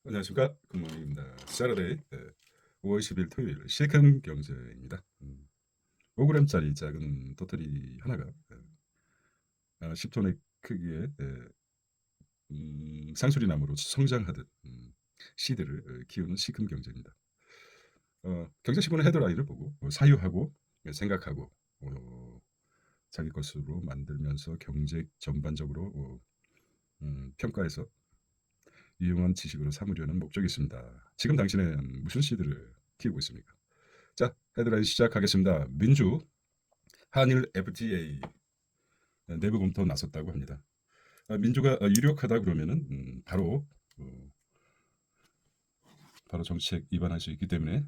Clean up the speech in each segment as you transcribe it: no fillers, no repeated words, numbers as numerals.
안녕하십니까. 굿모닝입니다. 사터데이 5월 10일 토요일 실컷 경제입니다. 5g짜리 작은 도토리 하나가 10톤의 크기의 상수리나무로 성장하듯 씨들을 키우는 시큰 경제입니다. 경제신문의 헤드라인을 보고 사유하고 생각하고 자기 것으로 만들면서 경제 전반적으로 평가해서 유용한 지식으로 삼으려는 목적이 있습니다. 지금 당신은 무슨 씨들을 키우고 있습니까? 자, 헤드라인 시작하겠습니다. 민주, 한일 FTA 내부 검토 나섰다고 합니다. 민주가 유력하다 그러면은 어, 바로 정책 위반할 수 있기 때문에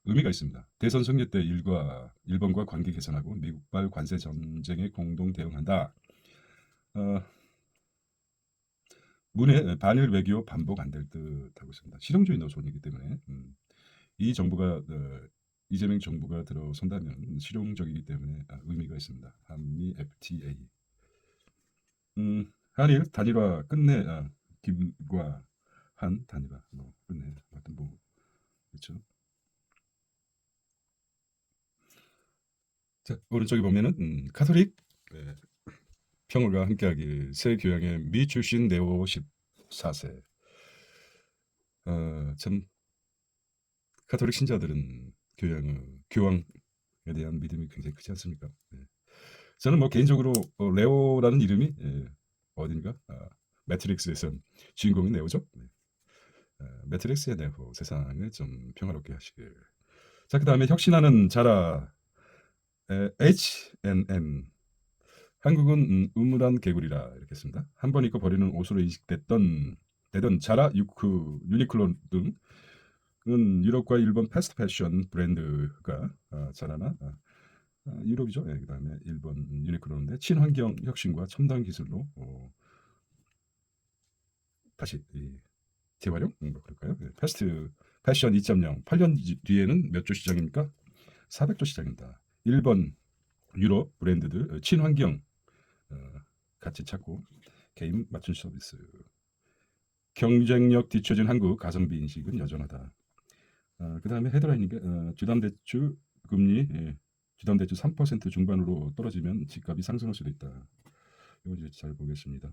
의미가 있습니다. 대선 승리 때 일본과 관계 개선하고 미국발 관세 전쟁에 공동 대응한다. 문의 반일 외교 반복 안 될 듯하고 있습니다. 실용주의 노선이기 때문에 이 정부가 이재명 정부가 들어선다면 실용적이기 때문에 의미가 있습니다. 한미 FTA. 한일 단일화 끝내 김과 한 단일화 뭐 끝내 하여튼 뭐 그렇죠. 자 오른쪽에 보면은 카톨릭 평화가 함께하길 새 교양의 미 출신 네오 14세. 참 카톨릭 신자들은 교황에 대한 믿음이 굉장히 크지 않습니까? 네. 저는 뭐 개인적으로 레오라는 이름이 어딘가 매트릭스에서 주인공인 네오죠. 네. 매트릭스의 네오 세상을 좀 평화롭게 하시길. 자 그다음에 혁신하는 자라 H&M 한국은 우물한 개구리라 이렇게 씁니다. 한 번 입고 버리는 옷으로 인식됐던 되던 자라, 유니클로 등은 유럽과 일본 패스트 패션 브랜드가 자라나 유럽이죠. 예, 그다음에 일본 유니클로인데 친환경 혁신과 첨단 기술로 다시 재활용 뭐 그럴까요? 예, 패스트 패션 2.0 8년 뒤에는 몇 조 시장입니까? 400조 시장입니다. 일본, 유럽 브랜드들 친환경 같이 찾고 개인 맞춤 서비스. 경쟁력 뒤처진 한국 가성비 인식은 여전하다. 그다음에 헤드라인인데 주담대출 금리 주담대출 3% 중반으로 떨어지면 집값이 상승할 수도 있다. 이거 이제 잘 보겠습니다.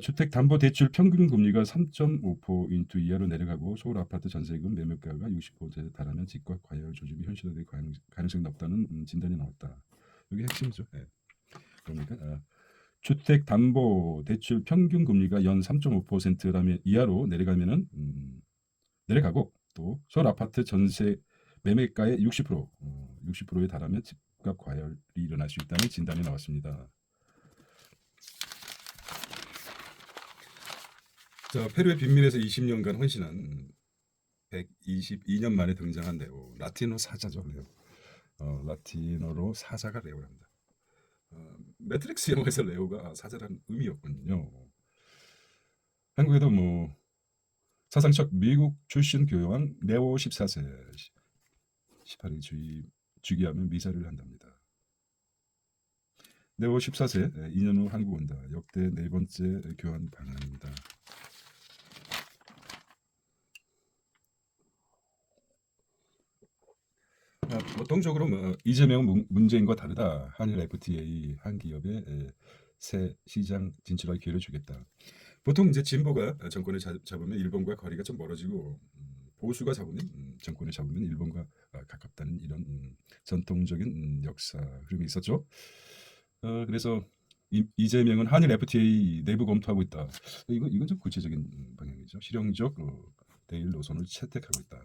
주택담보대출 평균 금리가 3.5% 이하로 내려가고 서울 아파트 전세금 매매가가 60%에 달하면 집값 과열 조짐이 현실화될 가능성이 높다는 진단이 나왔다. 이게 핵심이죠. 네. 그러니까 주택담보대출 평균 금리가 연 3.5%라면 이하로 내려가면은 내려가고 또 서울 아파트 전세 매매가의 60%에 달하면 집값 과열이 일어날 수 있다는 진단이 나왔습니다. 자, 페루의 빈민에서 20년간 헌신한 122년 만에 등장한 레오. 라틴어 사자죠, 레오. 라틴어로 사자가 레오랍니다. 매트릭스 영화에서 레오가 사자라는 의미였거든요. 한국에도 뭐 사상적 미국 출신 교황 레오 14세 18일 주기하면 미사를 한답니다. 레오 14세 2년 후 한국 온다. 역대 네 번째 교환 방한입니다. 보통적으로 뭐 이재명 문재인과 다르다. 한일 FTA 한 기업에 새 시장 진출할 기회를 주겠다. 보통 이제 진보가 정권을 잡으면 일본과 거리가 좀 멀어지고 보수가 잡으면 정권을 잡으면 일본과 가깝다는 이런 전통적인 역사 흐름이 있었죠. 그래서 이재명은 한일 FTA 내부 검토하고 있다. 이건 좀 구체적인 방향이죠. 실용적 대일 노선을 채택하고 있다.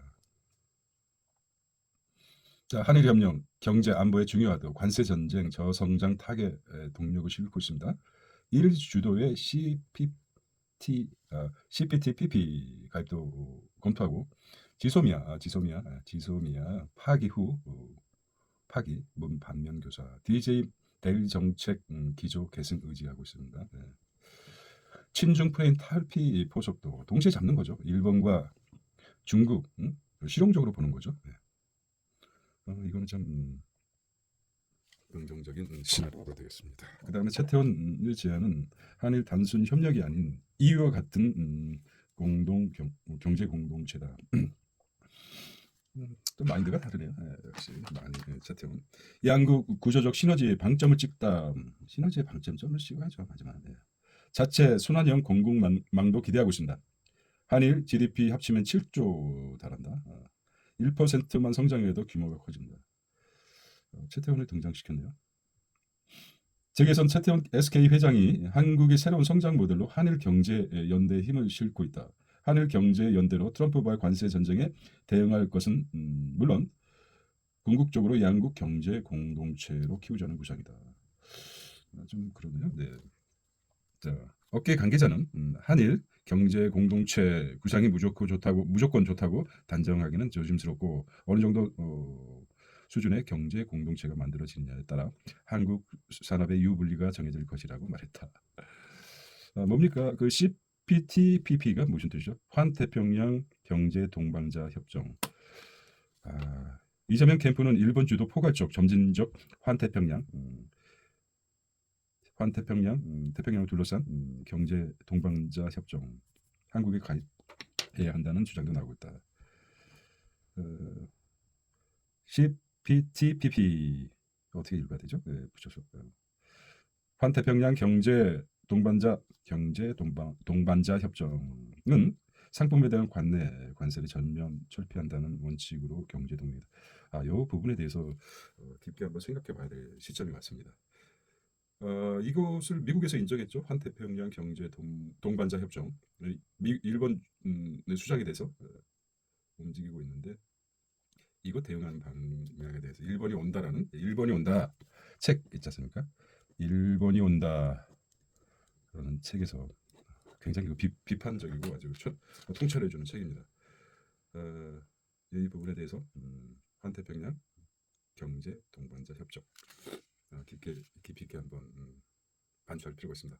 자, 한일 협력, 경제 안보에 중요하다. 관세 전쟁, 저성장 타겟 동력을 싣고 있습니다. 일 주도의 CPTPP 가입도 검토하고 지소미아 파기 후 파기 반면 교사 DJ 대일 정책 기조 개선 의지하고 있습니다. 네. 친중 프레임 탈피 포석도 동시에 잡는 거죠. 일본과 중국 실용적으로 보는 거죠. 네. 이거는 참 긍정적인 시나리오가 되겠습니다. 그 다음에 최태원의 제안은 한일 단순 협력이 아닌 이유와 같은 경제 공동체다. 또 마인드가 다르네요. 역시 많이 차태원. 양국 구조적 시너지의 방점을 찍다. 시너지의 방점을 찍어야죠. 하지만 자체 순환형 공급망도 기대하고 있습니다. 한일 GDP 합치면 7조 달한다. 1%만 성장해도 규모가 커진다. 최태원을 등장시켰네요. 제게선 최태원 SK 회장이 한국의 새로운 성장 모델로 한일 경제 연대에 힘을 싣고 있다. 한일 경제 연대로 트럼프와의 관세 전쟁에 대응할 것은 물론 궁극적으로 양국 경제 공동체로 키우자는 구상이다. 좀 그러네요. 네. 자, 업계 관계자는 한일 경제 공동체 구상이 무조건 좋다고 단정하기는 조심스럽고 어느 정도 수준의 경제 공동체가 만들어지느냐에 따라 한국 산업의 유불리가 정해질 것이라고 말했다. 뭡니까? 그 CPTPP가 무슨 뜻이죠? 환태평양 경제 동반자 협정. 이재명 캠프는 일본 주도 포괄적 점진적 환태평양 태평양을 둘러싼 경제 동반자 협정 한국에 가입해야 한다는 주장도 나오고 있다. CPTPP 어떻게 읽어야 되죠? 붙여서 환태평양 경제 동반자 협정은 상품에 대한 관세를 전면 철폐한다는 원칙으로 경제 동맹이다. 이 부분에 대해서 깊게 한번 생각해봐야 될 시점이 왔습니다. 이것을 미국에서 인정했죠. 환태평양 경제 동반자 협정. 일본 수장이 돼서 움직이고 있는데 이거 대응하는 방향에 대해서 일본이 온다 책 있지 않습니까? 일본이 온다 그런 책에서 굉장히 비판적이고 아주 통찰해주는 책입니다. 이 부분에 대해서 환태평양 경제 동반자 협정 깊이 있게 한번 반추할 필요가 있습니다.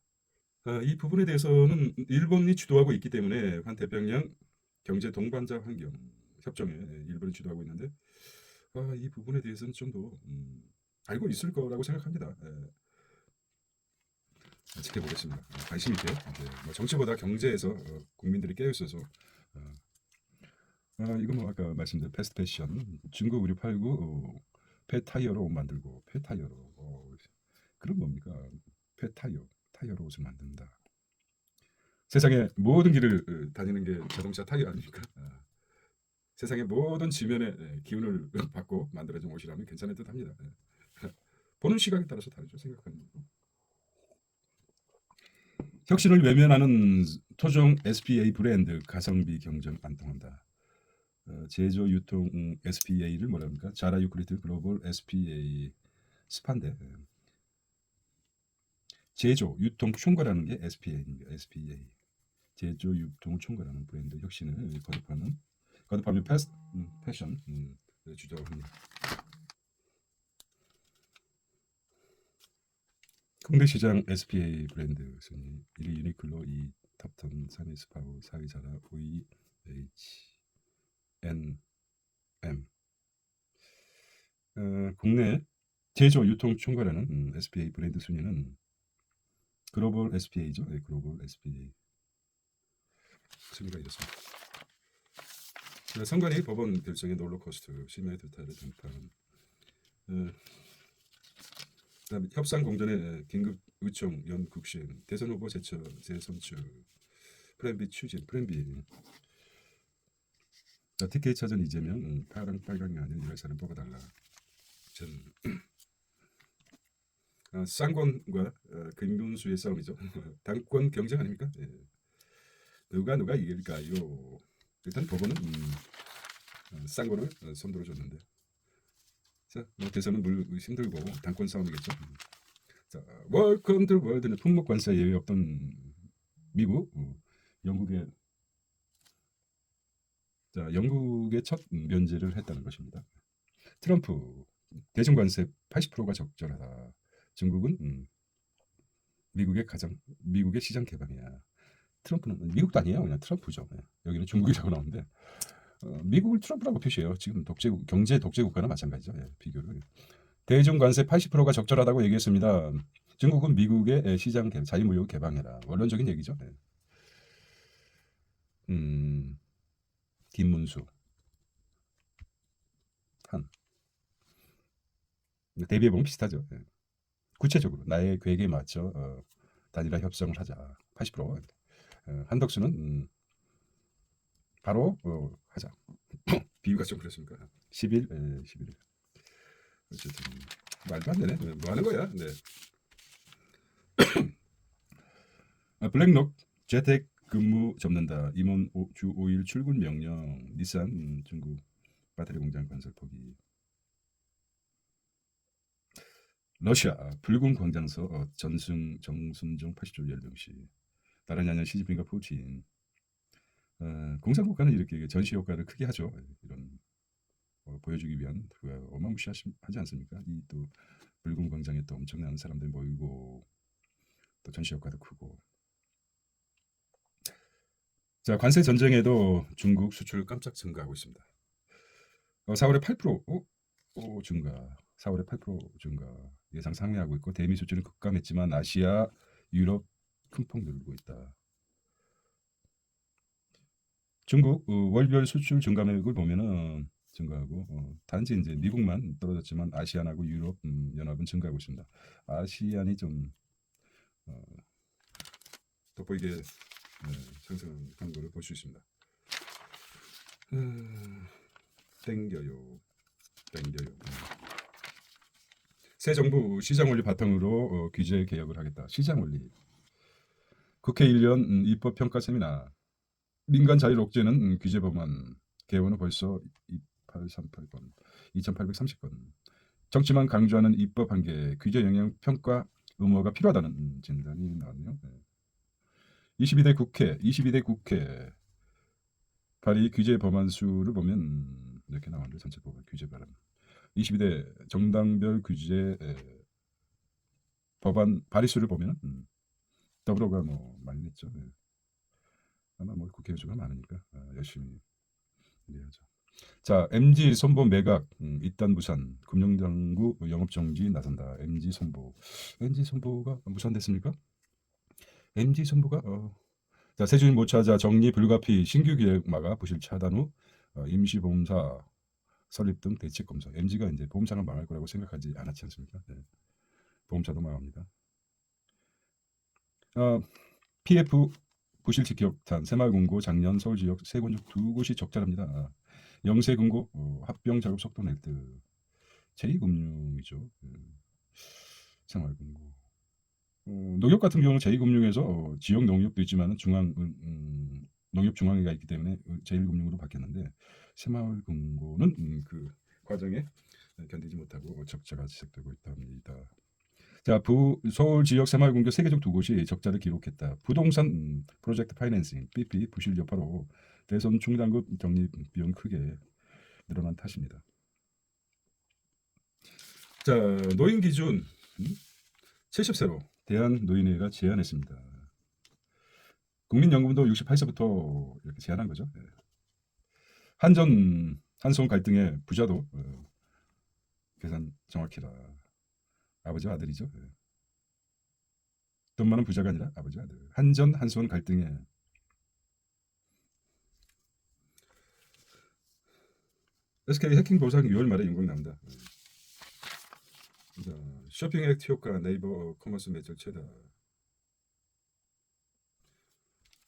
이 부분에 대해서는 일본이 주도하고 있기 때문에 환태평양 경제 동반자 환경 협정에 일본이 주도하고 있는데 이 부분에 대해서는 좀 더 알고 있을 거라고 생각합니다. 지켜보겠습니다. 관심 있게 정치보다 경제에서 국민들이 깨어 있어서 이거 뭐 아까 말씀드린 패스트 패션 중국 의류 팔고 폐타이어로 옷 만들고 폐타이어로 그런 뭡니까? 타이어로 옷을 만든다. 세상의 모든 길을 다니는 게 자동차 타이어 아닙니까? 세상의 모든 지면에 기운을 받고 만들어진 옷이라면 괜찮을 듯합니다. 보는 시각에 따라서 다르죠. 생각하는 거. 혁신을 외면하는 토종 SPA 브랜드 가성비 경쟁 안 통한다. 제조 유통 SPA를 뭐라 합니까? 자라 유크리트 글로벌 SPA 스판데 제조 유통 총괄하는 게 SPA입니다. SPA 제조 유통을 총괄하는 브랜드 혁신을 거듭하며 패션 주장합니다. 국내 시장 SPA 브랜드 순위 1위 유니클로, 2위 탑턴, 3위 스파우, 4위 자라, 5위 H&M. 국내 제조 유통 총괄하는 SPA 브랜드 순위는 글로벌 SPA죠. 글로벌 SPA 순위가 이렇습니다. 선관위 법원 결정의 롤러코스터 심야의 두타를 등판. 그다음에 협상 공전의 긴급 의총 연국신 대선 후보 재선출 플랜 B 추진 플랜 B. TK 차전 이재명 빨강이 아닌 이럴 사람 뽑아달라. 전 쌍권과 김문수의 싸움이죠. 당권 경쟁 아닙니까? 누가 이길까요? 일단 법원은 쌍권을 손들어 줬는데 자, 대선은 힘들고 당권 싸움이겠죠. 자, 웰컴 투 월드는 품목 관세 예외 없던 미국, 영국의 첫 면제를 했다는 것입니다. 트럼프 대중 관세 80%가 적절하다. 중국은 미국의 시장 개방이야. 트럼프는 미국도 아니에요. 그냥 트럼프죠. 여기는 중국이라고 나오는데 미국을 트럼프라고 표시해요. 지금 경제 독재 국가나 마찬가지죠. 비교를. 대중 관세 80%가 적절하다고 얘기했습니다. 중국은 미국의 시장 자유무역 개방해라. 원론적인 얘기죠. 네. 김문수 한 대비해 보면 비슷하죠. 네. 구체적으로 나의 계획에 맞춰 단일화 협정을 하자. 80%. 한덕수는 바로 하자. 비유가 좀 그렇습니까? 10일, 11일. 어쨌든 말도 안 되네. 뭐 하는 거야? 네. 블랙록 재택 근무 접는다. 임원 주 5일 출근 명령. 닛산 중국 배터리 공장 건설 포기. 러시아 붉은 광장서 전승 정순종 80조 열병시. 다른 아니라 시진핑과 푸틴. 공산국가는 이렇게 전시 효과를 크게 하죠. 이런 보여주기 위한 어마무시하지 않습니까? 이 또 붉은 광장에 또 엄청난 사람들 모이고 또 전시 효과도 크고. 자, 관세 전쟁에도 중국 수출 깜짝 증가하고 있습니다. 4월에 8% 증가, 4월에 8% 증가 예상 상회하고 있고 대미 수출은 급감했지만 아시아, 유럽 큰 폭 늘고 있다. 중국 월별 수출 증감액을 보면은 증가하고 단지 이제 미국만 떨어졌지만 아시안하고 유럽 연합은 증가하고 있습니다. 아시안이 좀 돋보이게 상승한 것을 볼 수 있습니다. 땡겨요. 새 정부 시장 원리 바탕으로 규제 개혁을 하겠다. 시장 원리. 국회 1년 입법 평가 세미나. 민간 자율 억제는 규제 법안. 개원은 벌써 2838건, 2830건. 정치만 강조하는 입법 한계, 규제 영향 평가 의무화가 필요하다는 진단이 나왔네요. 22대 국회 발의 규제 법안 수를 보면 이렇게 나왔는데 전체 법안 규제 발안. 22대 정당별 규제 법안 발의 수를 보면 더불어가 뭐 많이 냈죠. 아마 뭐 국회의수가 많으니까 열심히 일해야죠. 자, MG 손보 매각 이딴 무산 금융당국 영업정지 나선다. MG 손보가 무산됐습니까? MG 손보가 자, 세주인 못 찾아 정리 불가피 신규 기획 막아 부실 차단 후 임시보험사 설립 등 대책 검사. MG가 이제 보험사가 망할 거라고 생각하지 않았지 않습니까? 네. 보험사도 망합니다. PF 부실 직격탄 새마을금고 작년 서울 지역 세 건축 두 곳이 적자랍니다. 영세금고 합병 작업 속도 낼듯 제2금융이죠. 새마을금고. 농협 같은 경우는 제2금융에서 지역 농협도 있지만 중앙 농협 중앙회가 있기 때문에 제1금융으로 바뀌었는데 새마을금고는 그 과정에 견디지 못하고 적자가 지속되고 있답니다. 자, 서울 지역 새마을금고 세계적 두 곳이 적자를 기록했다. 부동산 프로젝트 파이낸싱 BP 부실 여파로 대선 충당금 적립 비용 크게 늘어난 탓입니다. 자, 노인 기준 70세로 대한노인회가 제안했습니다. 국민연금도 68세부터 이렇게 제안한 거죠. 한손 갈등의 부자도 계산 정확히라. 아버지와 아들이죠. 돈 많은 부자가 아니라 아버지와 아들. 한손 갈등에 SK 해킹 보상 6월 말에 연공 납니다. 자, 쇼핑 액트 효과 네이버 커머스 매출 최다.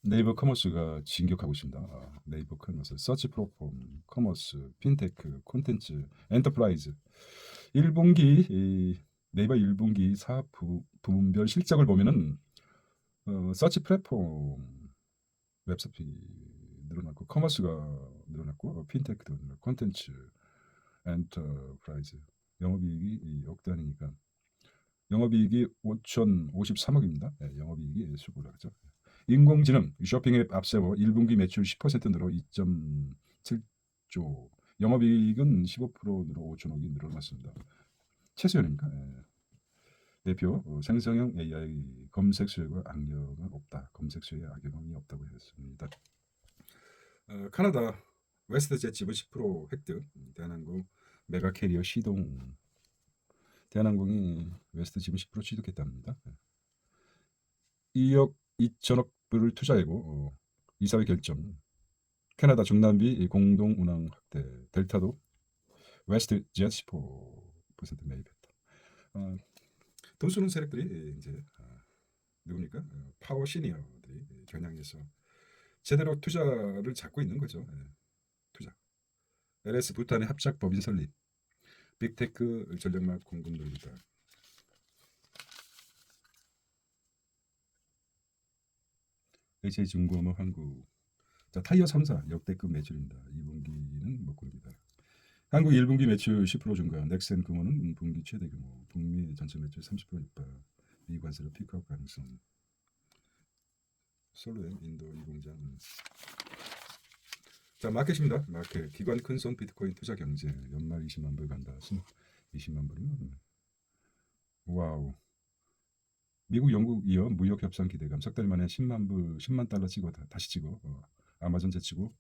네이버 커머스가 진격하고 있습니다. 네이버 커머스, 서치 플랫폼, 커머스, 핀테크, 콘텐츠, 엔터프라이즈. 1분기 네이버 1분기 사업 부문별 실적을 보면은 서치 플랫폼 웹사이트 늘어났고 커머스가 늘어났고 핀테크도 늘어났고 콘텐츠, 엔터프라이즈. 영업이익이 억단이니까 영업이익이 5,053억입니다. 영업이익이 쑥 올라갔죠. 인공지능 쇼핑 앱 앞세워 1분기 매출 10% 늘어 2.7조, 영업이익은 15% 늘어 5천억이 늘어났습니다. 최수연입니까? 대표 생성형 AI 검색 수요가 악영은 없다. 검색 수요에 악영이 없다고 했습니다. 카나다 웨스트젯 지분 10% 획득. 대한항공 메가 캐리어 시동. 대한항공이 웨스트 지분 10% 취득했답니다. 2억 2천억 불을 투자하고 이사회 결정. 캐나다 중남미 공동 운항 확대. 델타도 웨스트 젯 15% 매입했다. 돈 쓰는 세력들이 이제 누굽니까? 파워 시니어들이 겨냥해서 제대로 투자를 잡고 있는 거죠. 투자. LS 부탄의 합작 법인 설립. 빅테크 전력막 공급 늘리다. HH중공업 한국. 자, 타이어 3사 역대급 매출입니다. 2분기는 먹고입니다. 한국 1분기 매출 10% 증가. 넥센 금호는 분기 최대 규모. 북미 전체 매출 30% 육박. 미관세로 피크업 가능성. 솔로엠 인도 이공장. 자, 마켓입니다. 마켓. 기관 큰손 비트코인 투자 경제. 연말 20만 불 간다. 20만 불이면 와우. 미국, 영국 이어 무역 협상 기대감. 석 달 만에 10만 달러 찍어 다시 찍어. 아마존 제치고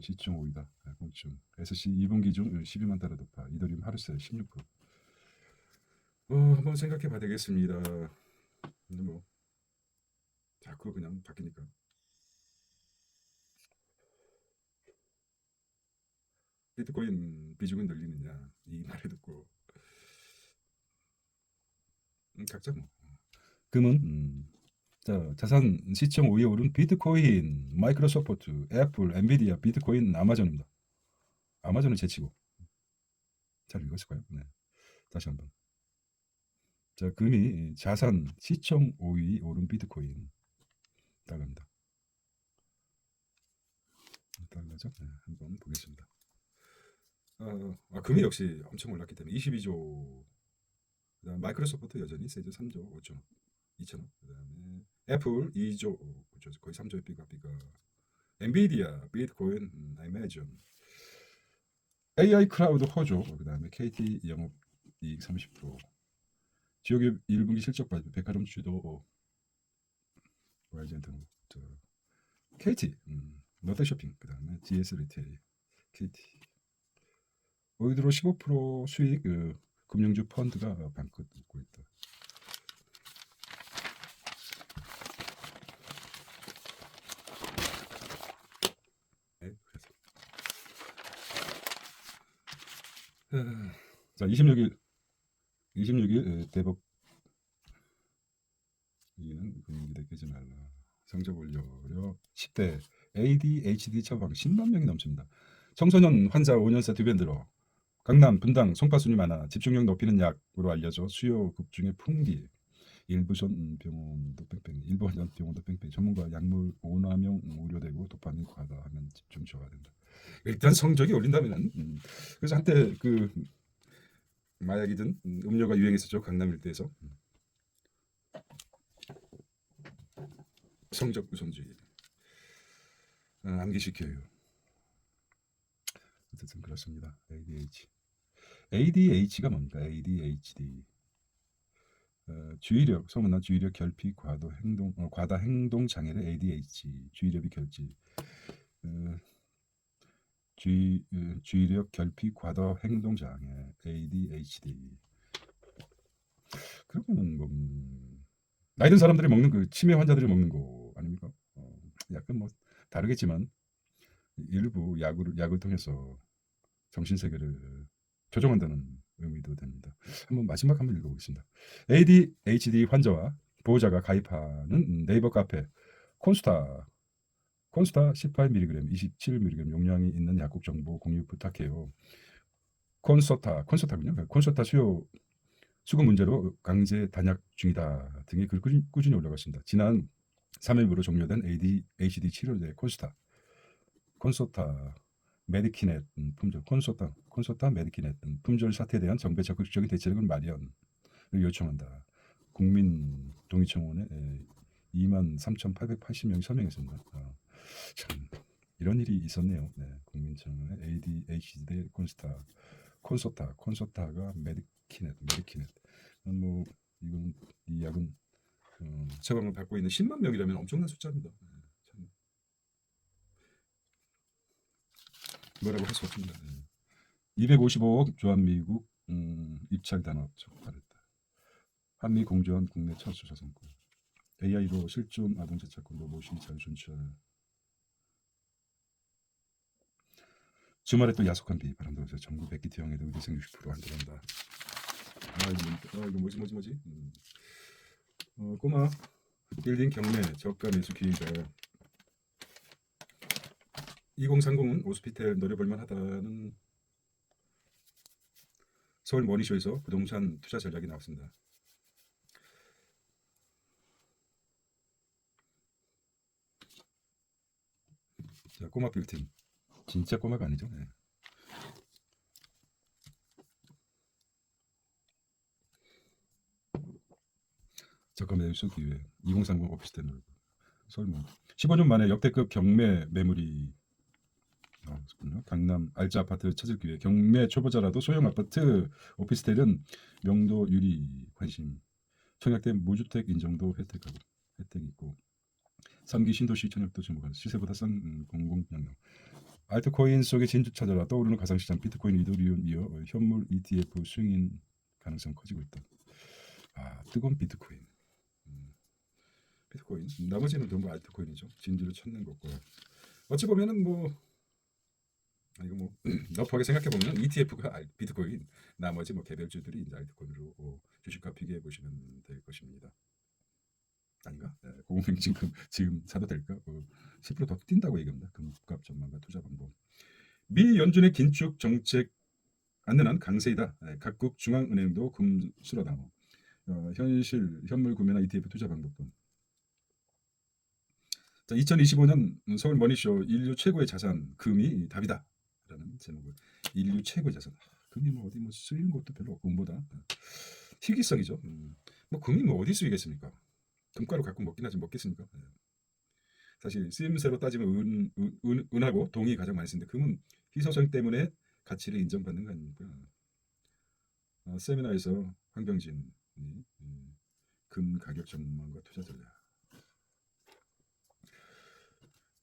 시총 5위다. 공중. SC 2분기 중 12만 달러 돌파. 이더리움 하루세 16%. 한번 생각해 봐야 되겠습니다. 근데 뭐 자꾸 그냥 바뀌니까. 비트코인 비중은 늘리느냐 이 말을 듣고 각자 뭐 금은 자, 자산 시총 5위에 오른 비트코인, 마이크로소프트, 애플, 엔비디아, 비트코인, 아마존입니다. 아마존을 제치고 잘 읽었을까요? 네. 다시 한번. 자, 금이 자산 시총 5위 오른 비트코인 달러입니다. 달러죠? 네, 한번 보겠습니다. 금이 역시 엄청 올랐기 때문에 22조. 그다음 마이크로소프트 여전히 세죠. 3조 5천 2천억. 그다음에 애플 2조 9조 거의 3조의 비가. 엔비디아, 비트코인, 아마존, AI 클라우드 호조. 그다음에 KT 영업 이익 30%. 지역의 1분기 실적 발표. 백화점 주도 YGN 등록. KT 롯데쇼핑. 그다음에 DS 리테일 KT. 올 들어 15% 수익 금융주 펀드가 방긋 웃고 있다. 네, 그래서. 자, 26일 대법 이는 금융기대 깨지 말라. 성적 올려려 10대 ADHD 처방 10만 명이 넘칩니다. 청소년 환자 5년새 두 배 늘어. 강남, 분당, 송파순이 많아 집중력 높이는 약으로 알려져 수요 급중의 풍기. 일부 병원도 뺑뺑이. 일부 병원도 뺑뺑이. 전문가 약물 오남용 우려되고 도파민 과다하면 집중 저하가 된다. 일단 성적이 올린다면은 그래서 한때 그 마약이든 음료가 유행했었죠. 강남 일대에서. 성적 우선주의. 암기시켜요. 어쨌든 그렇습니다. ADH가 뭡니까? ADHD. 주의력, 소문난 주의력 결핍 과다 행동 장애를 ADHD, 주의력이 결집. 주의력 결핍 과다 행동 장애 ADHD. 그러면은 뭐 나이 든 사람들이 먹는 그 치매 환자들이 먹는 거 아닙니까? 약간 뭐 다르겠지만 일부 약을 통해서 정신 세계를 조정한다는 의미도 됩니다. 한번 읽어보겠습니다. ADHD 환자와 보호자가 가입하는 네이버 카페 콘스타 18mg, 27mg 용량이 있는 약국 정보 공유 부탁해요. 콘서타군요. 콘서타 수급 문제로 강제 단약 중이다 등의 글 꾸준히 올라갔습니다. 지난 3일부로 종료된 ADHD 치료제 콘서타 메디키넷 품절 콘서타 메디키넷 품절 사태에 대한 정부의 적극적인 대책을 마련을 요청한다. 국민 동의청원에 23,880명이 서명했습니다. 참 이런 일이 있었네요. 네, 국민청원에 ADHD 콘서타가 메디키넷. 뭐 이건 이 약은 처방을 받고 있는 10만 명이라면 엄청난 숫자입니다. 참 뭐라고 할 수 없습니다. 255억 주한미국 입찰 단업 촉발했다. 한미 공조한 국내 첫 수사 성과. AI로 실존 아동 재차권 로봇이 자율순찰. 주말에 또 야속한 비 바람 불어서 전국 백기태형에도 의대생 60% 안들어간다. 이거 뭐지? 꼬마 빌딩 경매 저가 매수 기회가 2030은 오스피텔 노려볼만 하다는 서울 머니쇼에서 부동산 투자 전략이 나왔습니다. 자, 꼬마 빌딩 진짜 꼬마가 아니죠. 네. 저가 매수 기회 2030 오피스텔 노려 서울 15년 만에 역대급 경매 매물이 나왔군요. 강남 알짜 아파트 찾을 기회. 경매 초보자라도 소형 아파트 오피스텔은 명도 유리 관심. 청약된 무주택 인정도 혜택 있고 3기 신도시 청약도 주목하는 시세보다 싼 공공양료. 알트코인 속에 진주 찾아라 떠오르는 가상시장 비트코인 이더리움 이어 현물 ETF 수익인 가능성 커지고 있다. 뜨거운 비트코인. 비트코인 나머지는 전부 알트코인이죠. 진주를 찾는 것과 어찌 보면은 이거 너프하게 생각해 보면 ETF가 비트코인 나머지 개별주들이 이제 알트코인으로 주식화 비교해 보시면 될 것입니다. 아닌가? 네, 고공행 지금 사도 될까? 10%더 뛴다고 얘기합니다. 금값 전망과 투자 방법. 미 연준의 긴축 정책 안내는 강세이다. 각국 중앙은행도 금 수러다. 현실 현물 구매나 ETF 투자 방법도. 자, 2025년 서울 머니쇼 인류 최고의 자산 금이 답이다. 라는 제목을 인류 최고의 자산. 금이 어디 쓰이는 것도 별로 없고 금보다 희귀성이죠. 금이 어디 쓰이겠습니까? 금가루 갖고 먹긴 하지 먹겠습니까? 사실 쓰임새로 따지면 은하고 동이 가장 많이 쓰는데 금은 희소성 때문에 가치를 인정받는 거 아닙니까? 세미나에서 황병진이 금 가격 전망과 투자 전략.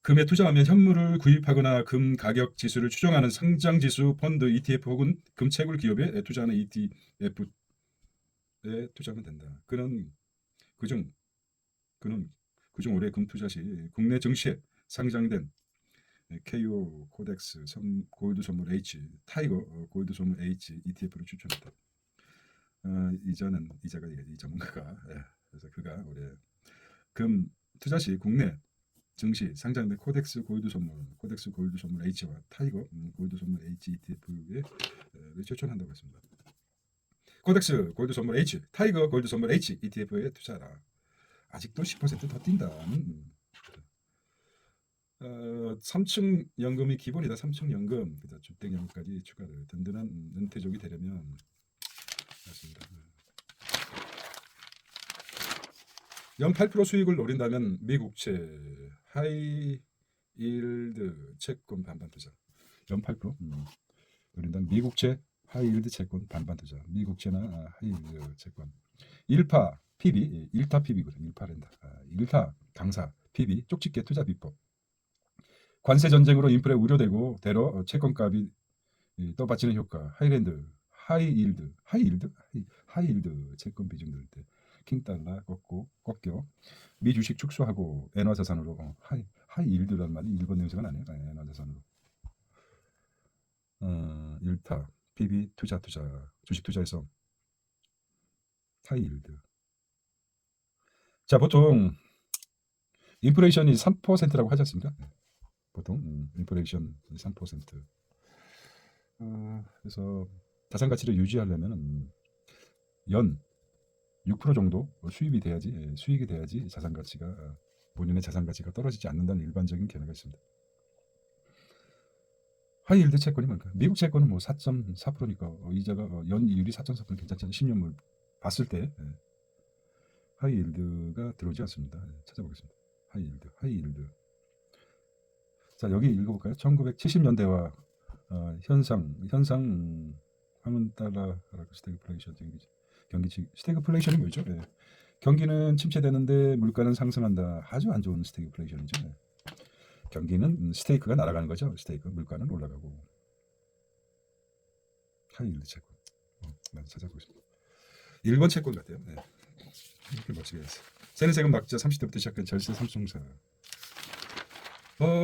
금에 투자하면 현물을 구입하거나 금 가격 지수를 추정하는 상장지수 펀드 ETF 혹은 금채굴 기업에 투자하는 ETF에 투자하면 된다. 그는 그중 올해 금 투자 시 국내 증시에 상장된 KO 코덱스 골드 선물 H 타이거 골드 선물 H ETF를 추천했다. 이자가 이 전문가가 그래서 그가 올해 금 투자 시 국내 증시 상장된 코덱스 골드 선물 H와 타이거 골드 선물 H ETF에 추천한다고 했습니다. 코덱스 골드 선물 H, 타이거 골드 선물 H ETF에 투자하라. 아직도 10%더 뛴다는 3층 연금이 기본이다. 3층 연금, 주택연금까지 추가를 든든한 은퇴족이 되려면 맞습니다. 연 8% 수익을 노린다면 미국채 하이일드 채권 반반 투자. 연 8% 노린다면 미국채 하이일드 채권 반반 투자. 미국채나 하이일드 채권. 1파 PB, 1타 PB거든요. 1파랜다. 1타 강사 PB 쪽집게 투자 비법. 관세 전쟁으로 인플레 우려되고 대러 채권값이 떠받치는 효과. 하이일드 채권 비중 늘 때 킹달러 꺾여 미 주식 축소하고 엔화 자산으로 하이일드라는 말이 일본 냄새가 나네요. 엔화 자산으로 1타 PB 투자 주식 투자에서 하이일드. 자, 보통 인플레이션이 3%라고 하지 않습니까? 보통 인플레이션 3%. 그래서 자산 가치를 유지하려면 연 6% 정도 수입이 돼야지 수익이 돼야지 자산 가치가 본인의 자산 가치가 떨어지지 않는다는 일반적인 견해가 있습니다. 하이힐드 채권이 뭘까? 미국 채권은 4.4%니까 이자가 연이율이 4.4% 괜찮잖아요. 10년물 봤을 때 하이힐드가 들어오지 않습니다. 찾아보겠습니다. 하이힐드. 자, 여기 읽어볼까요? 1970년대와 현상 황은 달러 스태그플레이션 경기 스태그플레이션이 뭐죠? 경기는 침체되는데 물가는 상승한다. 아주 안 좋은 스태그플레이션이죠. 경기는 스테이크가 날아가는 거죠. 물가는 올라가고. 하이힐드 채권. 찾아보겠습니다. 1번 채권 같아요. 네. 이렇게 멋지게 했어요. 세네세금 낙자 30대부터 시작한 절세 삼총사.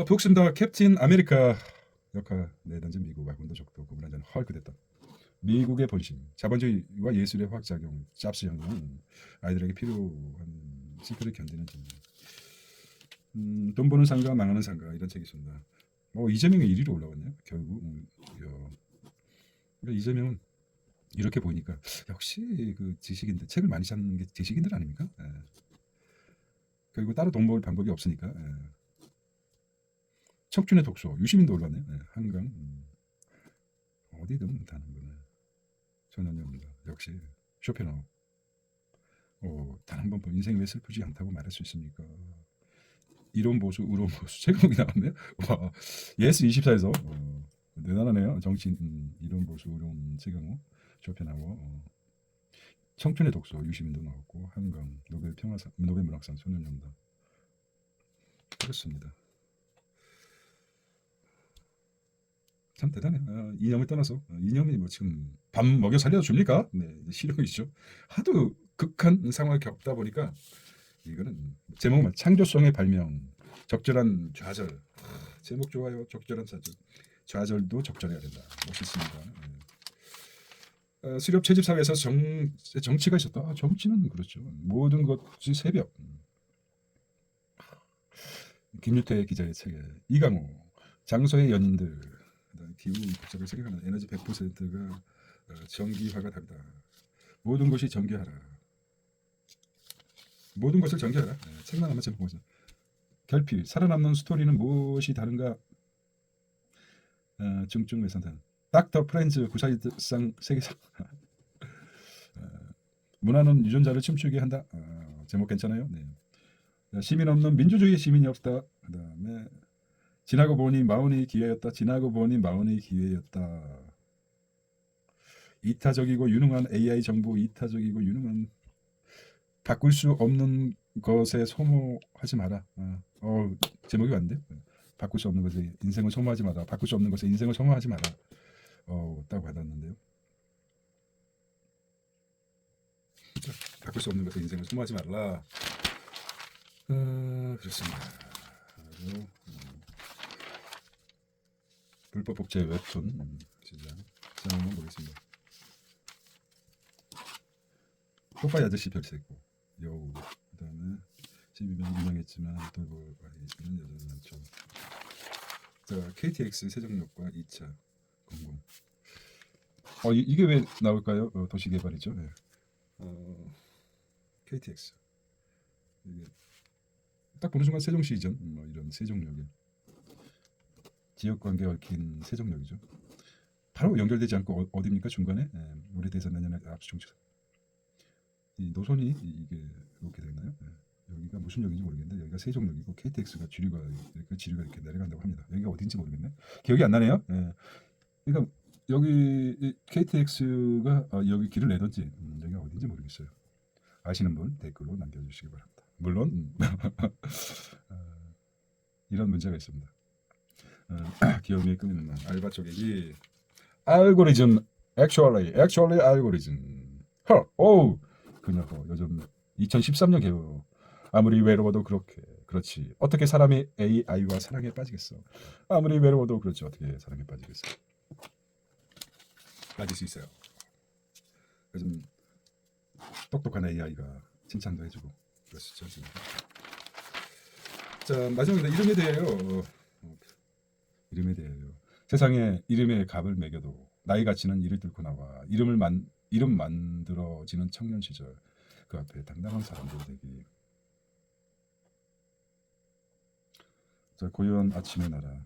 북심다 캡틴 아메리카 역할 내던진 미국 아군도 적도 구분하지 않은 헐크 됐다. 미국의 본심, 자본주의와 예술의 화학작용, 잡스 혁명은 아이들에게 필요한 시크를 견디는 질문. 돈 버는 상가 망하는 상가 이런 책이 있습니다. 이재명이 1위로 올라왔네요. 결국 그러니까 이재명은 이렇게 보니까 역시 그 지식인들 책을 많이 찾는 게 지식인들 아닙니까? 예. 그리고 따로 돈 벌 방법이 없으니까. 예. 척준의 독서 유시민도 올랐네요. 예. 한강 어디든 다는 거네. 전현영입니다. 역시 쇼펜하우. 단 한 번 본 인생 왜 슬프지 않다고 말할 수 있습니까? 이론 보수, 우론 보수 제목이 나왔네요. 와, 예스 24에서 대단하네요. 정치인 이론 보수, 우론 최강호, 쇼펜하우, 청춘의 독서 유시민도 나왔고 한강 노벨 평화상, 노벨 문학상 소년연다. 그렇습니다. 참 대단해요. 이념을 떠나서 이념이 뭐 지금 밥 먹여 살려줍니까? 네, 실용이죠. 하도 극한 상황을 겪다 보니까 이거는 제목만 창조성의 발명, 적절한 좌절. 제목 좋아요. 적절한 좌절. 좌절도 적절해야 된다. 멋있습니다. 수렵 채집 사회에서 정치가 있었다. 정치는 그렇죠. 모든 것이 새벽. 김유태 기자의 책에 이강호 장소의 연인들 기후 복잡을 생각하는 에너지 100%가 전기화가 답이다. 모든 것이 전기하라. 모든 것을 전개하라. 책만 한번 제목 보죠. 결핍 살아남는 스토리는 무엇이 다른가? 중증 외상탄 닥터 프렌즈 구사일상 세계사. 문화는 유전자를 춤추게 한다. 제목 괜찮아요. 네. 시민 없는 민주주의 시민이 없다. 그다음에 지나고 보니 마흔이 기회였다. 지나고 보니 마흔이 기회였다. 이타적이고 유능한 AI 정부, 이타적이고 유능한 바꿀 수 없는 것에 소모하지 마라. 제목이 왔는데 바꿀 수 없는 것에 인생을 소모하지 마라. 바꿀 수 없는 것에 인생을 소모하지 마라. 딱 받았는데요. 바꿀 수 없는 것에 인생을 소모하지 말라. 그렇습니다. 그리고, 불법 복제 웹툰 진짜 한번 보겠습니다. 뽀빠이 아저씨 별세고 여우 그다음에 12명 유명했지만 돌고 있는 여자는 많죠. 자 KTX 세종역과 2차 공공. 이게 왜 나올까요? 도시개발이죠. 네. KTX 이게 딱 보는 순간 세종시 이전 이런 세종역에 지역관계 얽힌 세종역이죠. 바로 연결되지 않고 어디입니까 중간에? 우리 대선 내년에 압수정책. 이 노선이 이게 이렇게 되나요? 여기가 무슨 역인지 모르겠는데 여기가 세종역이고 KTX가 주류가 이렇게 내려간다고 합니다. 여기가 어딘지 모르겠네. 기억이 안 나네요. 그러니까 여기 KTX가 여기 길을 내던지 여기가 어딘지 모르겠어요. 아시는 분 댓글로 남겨주시기 바랍니다. 물론 이런 문제가 있습니다. 기업이 끊이는 알바 쪽이 알고리즘 actually 알고리즘 그녀 요즘 2013년 개요. 아무리 외로워도 그렇지 어떻게 사람이 AI와 사랑에 빠지겠어. 아무리 외로워도 그렇지 어떻게 사랑에 빠지겠어. 빠질 수 있어요. 요즘 똑똑한 AI가 칭찬도 해주고 그러시죠. 자 마지막으로 이름에 대해요. 이름에 대해요. 세상에 이름에 값을 매겨도 나이 가치는 이를 뚫고 나와 이름 만들어지는 청년 시절 그 앞에 당당한 사람들 되기. 자 고요한 아침의 나라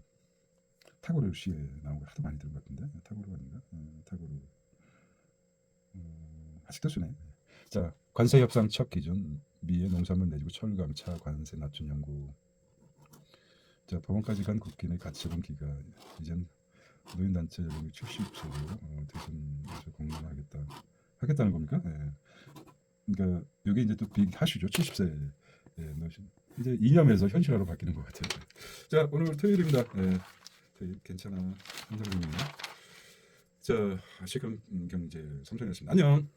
타고르 시에 나온 거 하도 많이 들은 것 같은데 타고르 아닌가? 타고르 아직도 쓰네. 자 관세 협상 첫 기준 미의 농산물 내지고 철강 차 관세 낮춘 연구. 자 법원까지 간 국민의 가치로운 기가 이젠 노인단체 연령이 70세로 대선에서 공론하겠다는 겁니까? 그러니까 여기 이제 또 빅하슈죠. 70세 이제 이념에서 현실화로 바뀌는 것 같아요. 자 오늘 토요일입니다. 토요일 괜찮아 한정님이요. 자, 시금 경제 삼성이었습니다. 안녕.